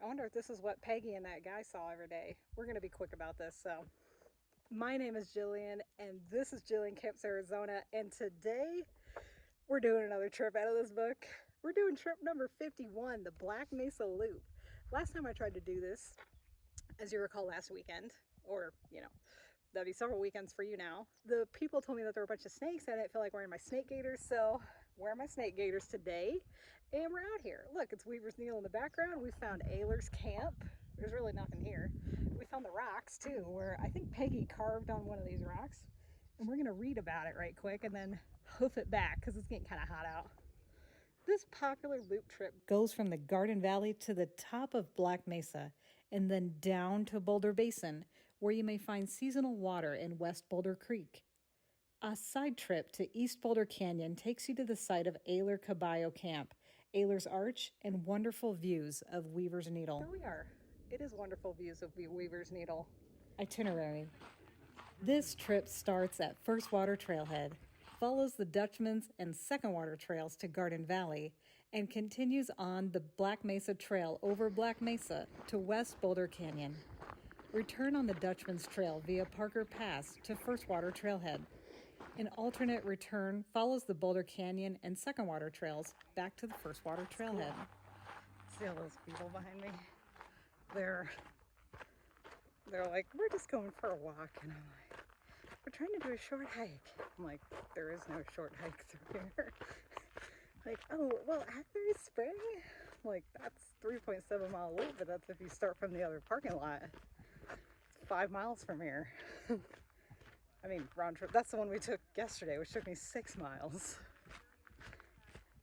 I wonder if this is what Peggy and that guy saw every day. We're going to be quick about this. So, my name is Jillian, and this is Jillian Camps, Arizona. And today, we're doing another trip out of this book. We're doing trip number 51, the Black Mesa Loop. Last time I tried to do this, as you recall, last weekend, or, that'd be several weekends for you now. The people told me that there were a bunch of snakes. I didn't feel like wearing my snake gaiters, so wearing my snake gaiters today. And we're out here. Look, it's Weaver's Needle in the background. We found Aylors Camp. There's really nothing here. We found the rocks too, where I think Peggy carved on one of these rocks. And we're gonna read about it right quick and then hoof it back because it's getting kind of hot out. This popular loop trip goes from the Garden Valley to the top of Black Mesa and then down to Boulder Basin, where you may find seasonal water in West Boulder Creek. A side trip to East Boulder Canyon takes you to the site of Aylors Caballo Camp, Aylor's Arch, and wonderful views of Weaver's Needle. Here we are. It is wonderful views of Weaver's Needle. Itinerary. This trip starts at First Water Trailhead, follows the Dutchman's and Second Water trails to Garden Valley, and continues on the Black Mesa Trail over Black Mesa to West Boulder Canyon. Return on the Dutchman's Trail via Parker Pass to First Water Trailhead. An alternate return follows the Boulder Canyon and Second Water trails back to the First Water Trailhead. See all those people behind me? They're like, we're just going for a walk, and I'm like, we're trying to do a short hike. I'm like, there is no short hike through here. Like, oh, well, Asbury Spring? Like, that's 3.7 mile loop, but that's if you start from the other parking lot. It's 5 miles from here. I mean, round trip. That's the one we took yesterday, which took me 6 miles.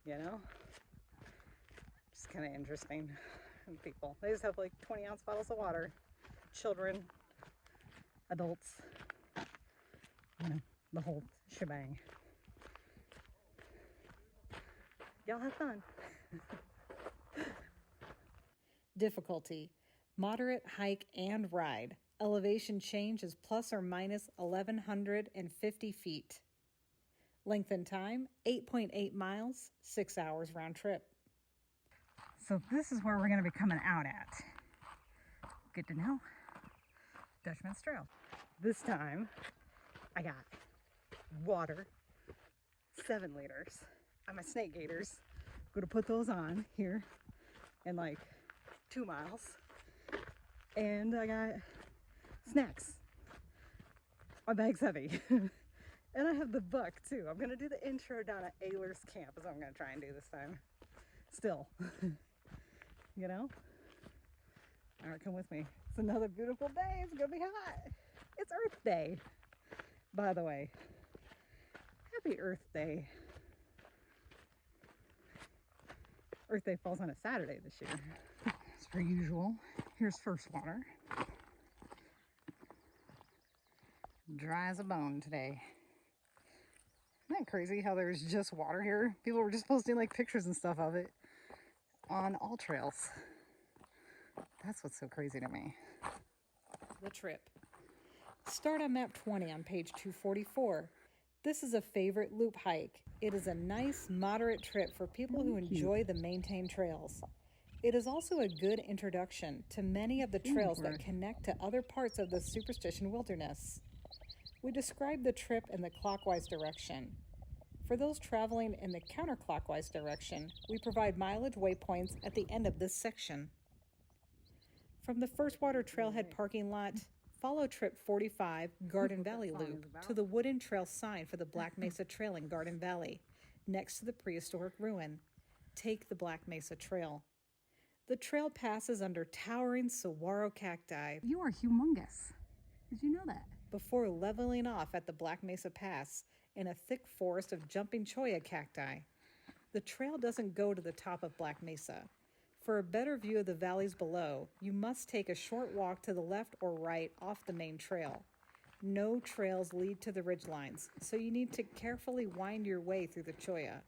You know? Just kind of interesting. People. They just have like 20-ounce bottles of water. Children, adults, the whole shebang. Y'all have fun. Difficulty: moderate hike and ride. Elevation change is plus or minus 1,150 feet. Length and time, 8.8 miles, 6 hours round trip. So this is where we're going to be coming out at. Good to know. Dutchman's Trail. This time, I got water, 7 liters. I'm my snake gaiters. I'm going to put those on here in like 2 miles. And I got snacks. My bag's heavy. And I have the book too. I'm going to do the intro down at Aylors Camp is what I'm going to try and do this time. Still. You know? All right, come with me. It's another beautiful day. It's going to be hot. It's Earth Day, by the way. Happy Earth Day. Earth Day falls on a Saturday this year. As per usual, here's First Water. Dry as a bone today. Isn't that crazy how there's just water here? People were just posting like pictures and stuff of it on all trails. That's what's so crazy to me. The trip. Start on map 20 on page 244. This is a favorite loop hike. It is a nice, moderate trip for people who enjoy the maintained trails. It is also a good introduction to many of the trails that connect to other parts of the Superstition Wilderness. We describe the trip in the clockwise direction. For those traveling in the counterclockwise direction, we provide mileage waypoints at the end of this section. From the First Water Trailhead parking lot, follow Trip 45 Garden Valley Loop to the wooden trail sign for the Black Mesa Trail in Garden Valley, next to the prehistoric ruin. Take the Black Mesa Trail. The trail passes under towering saguaro cacti. You are humongous. Did you know that? Before leveling off at the Black Mesa Pass in a thick forest of jumping cholla cacti. The trail doesn't go to the top of Black Mesa. For a better view of the valleys below, you must take a short walk to the left or right off the main trail. No trails lead to the ridgelines, so you need to carefully wind your way through the cholla.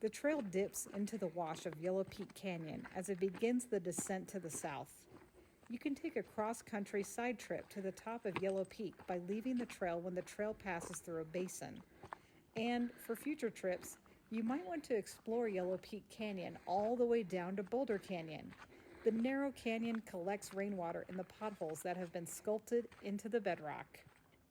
The trail dips into the wash of Yellow Peak Canyon as it begins the descent to the south. You can take a cross-country side trip to the top of Yellow Peak by leaving the trail when the trail passes through a basin. And for future trips, you might want to explore Yellow Peak Canyon all the way down to Boulder Canyon. The narrow canyon collects rainwater in the potholes that have been sculpted into the bedrock.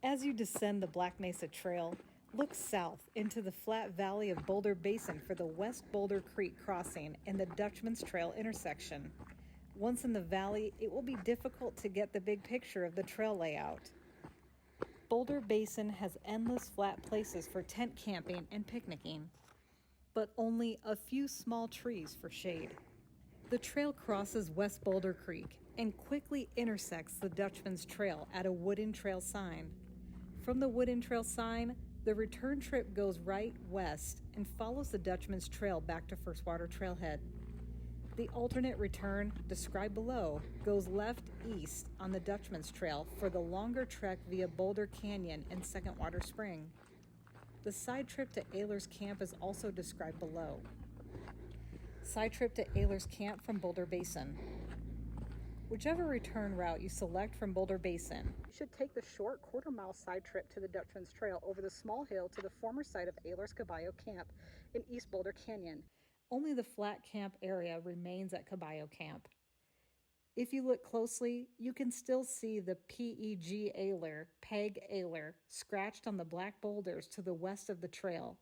As you descend the Black Mesa Trail, look south into the flat valley of Boulder Basin for the West Boulder Creek crossing and the Dutchman's Trail intersection. Once in the valley, it will be difficult to get the big picture of the trail layout. Boulder Basin has endless flat places for tent camping and picnicking, but only a few small trees for shade. The trail crosses West Boulder Creek and quickly intersects the Dutchman's Trail at a wooden trail sign. From the wooden trail sign, the return trip goes right west and follows the Dutchman's Trail back to First Water Trailhead. The alternate return, described below, goes left-east on the Dutchman's Trail for the longer trek via Boulder Canyon and Second Water Spring. The side trip to Aylors Camp is also described below. Side trip to Aylors Camp from Boulder Basin. Whichever return route you select from Boulder Basin, you should take the short quarter-mile side trip to the Dutchman's Trail over the small hill to the former site of Aylors Caballo Camp in East Boulder Canyon. Only the flat camp area remains at Caballo Camp. If you look closely, you can still see the Peg Aylor, Peg Aylor, scratched on the black boulders to the west of the trail.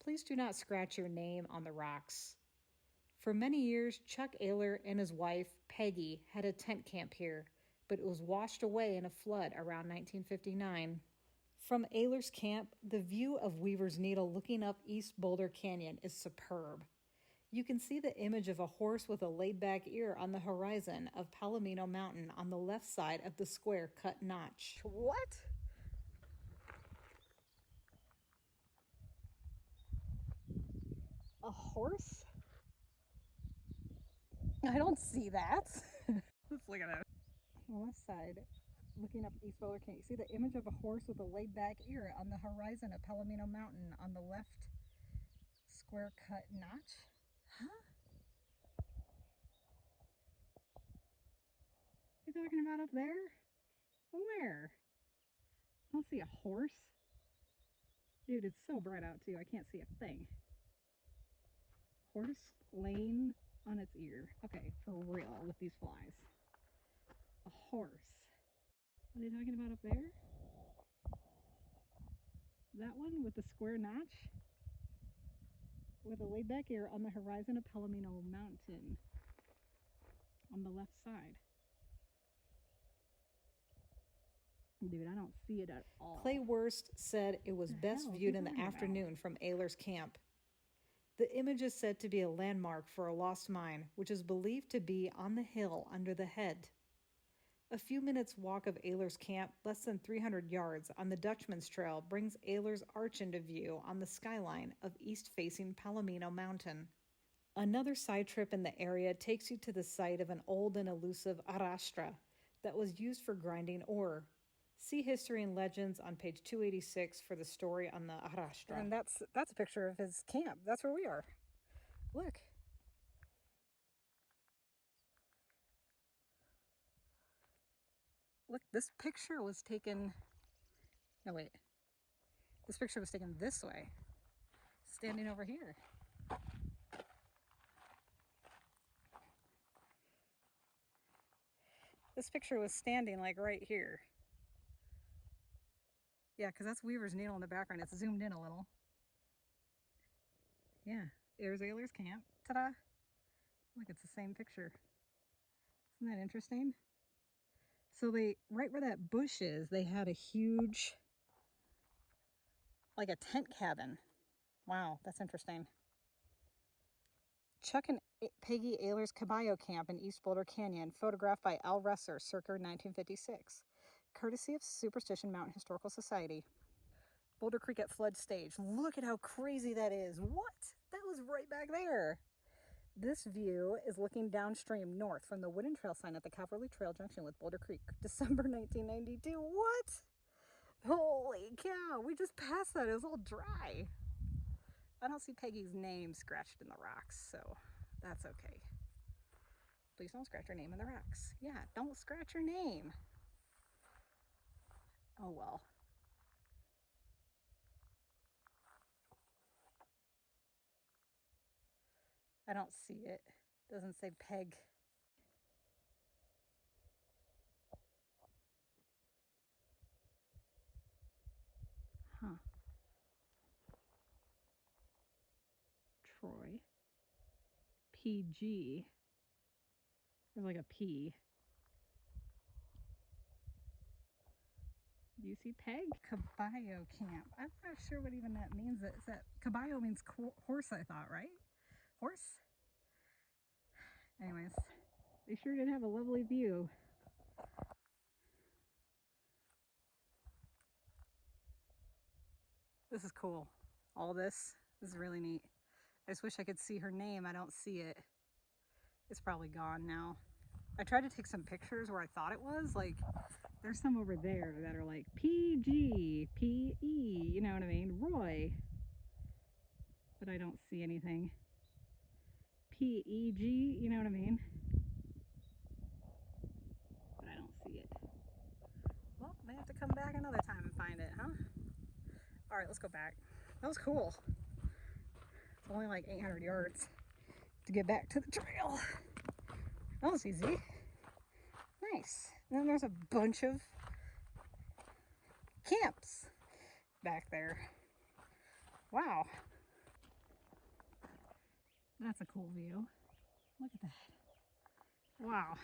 Please do not scratch your name on the rocks. For many years, Chuck Aylor and his wife, Peggy, had a tent camp here, but it was washed away in a flood around 1959. From Aylors Camp, the view of Weaver's Needle looking up East Boulder Canyon is superb. You can see the image of a horse with a laid-back ear on the horizon of Palomino Mountain on the left side of the square-cut notch. What? A horse? I don't see that. Let's look at it. On the left side, looking up East Boulder Canyon, you see the image of a horse with a laid-back ear on the horizon of Palomino Mountain on the left square-cut notch? Huh? What are you talking about up there? Where? I don't see a horse. Dude, it's so bright out too, I can't see a thing. Horse laying on its ear. Okay, for real with these flies. A horse. What are you talking about up there? That one with the square notch? With a laid back ear on the horizon of Palomino Mountain on the left side. Dude, I don't see it at all. Clay Wurst said it was best viewed in the afternoon from Aylors Camp. The image is said to be a landmark for a lost mine, which is believed to be on the hill under the head. A few minutes walk of Aylors Camp, less than 300 yards on the Dutchman's Trail, brings Aylors Arch into view on the skyline of east-facing Palomino Mountain. Another side trip in the area takes you to the site of an old and elusive arrastra that was used for grinding ore. See History and Legends on page 286 for the story on the arrastra. And that's a picture of his camp. That's where we are. Look. Look, this picture was taken... No, wait. This picture was taken this way. Standing over here. This picture was standing like right here. Yeah, because that's Weaver's Needle in the background. It's zoomed in a little. Yeah, there's Aylors Camp. Ta-da! Look, it's the same picture. Isn't that interesting? So they, right where that bush is, they had a huge, like a tent cabin. Wow, that's interesting. Chuck and Peggy Aylors Caballo Camp in East Boulder Canyon, photographed by Al Resser, circa 1956. Courtesy of Superstition Mountain Historical Society. Boulder Creek at flood stage. Look at how crazy that is. What? That was right back there. This view is looking downstream north from the wooden trail sign at the Cavalry Trail junction with Boulder Creek. December 1992. What? Holy cow. We just passed that. It was all dry. I don't see Peggy's name scratched in the rocks, so that's okay. Please don't scratch your name in the rocks. Yeah, don't scratch your name. Oh well. I don't see it. It doesn't say Peg. huh? Troy. PG. There's like a P. Do you see Peg? Caballo Camp. I'm not sure what even that means. Is that Caballo means horse, I thought, right? Horse? Anyways, they sure did have a lovely view. This is cool. All this is really neat. I just wish I could see her name. I don't see it. It's probably gone now. I tried to take some pictures where I thought it was. Like, there's some over there that are like PG, PE, you know what I mean? Roy. But I don't see anything. PEG, you know what I mean? But I don't see it. Well, may have to come back another time and find it, huh? All right, let's go back. That was cool. It's only like 800 yards to get back to the trail. That was easy. Nice. And then there's a bunch of camps back there. Wow. That's a cool view. Look at that. Wow.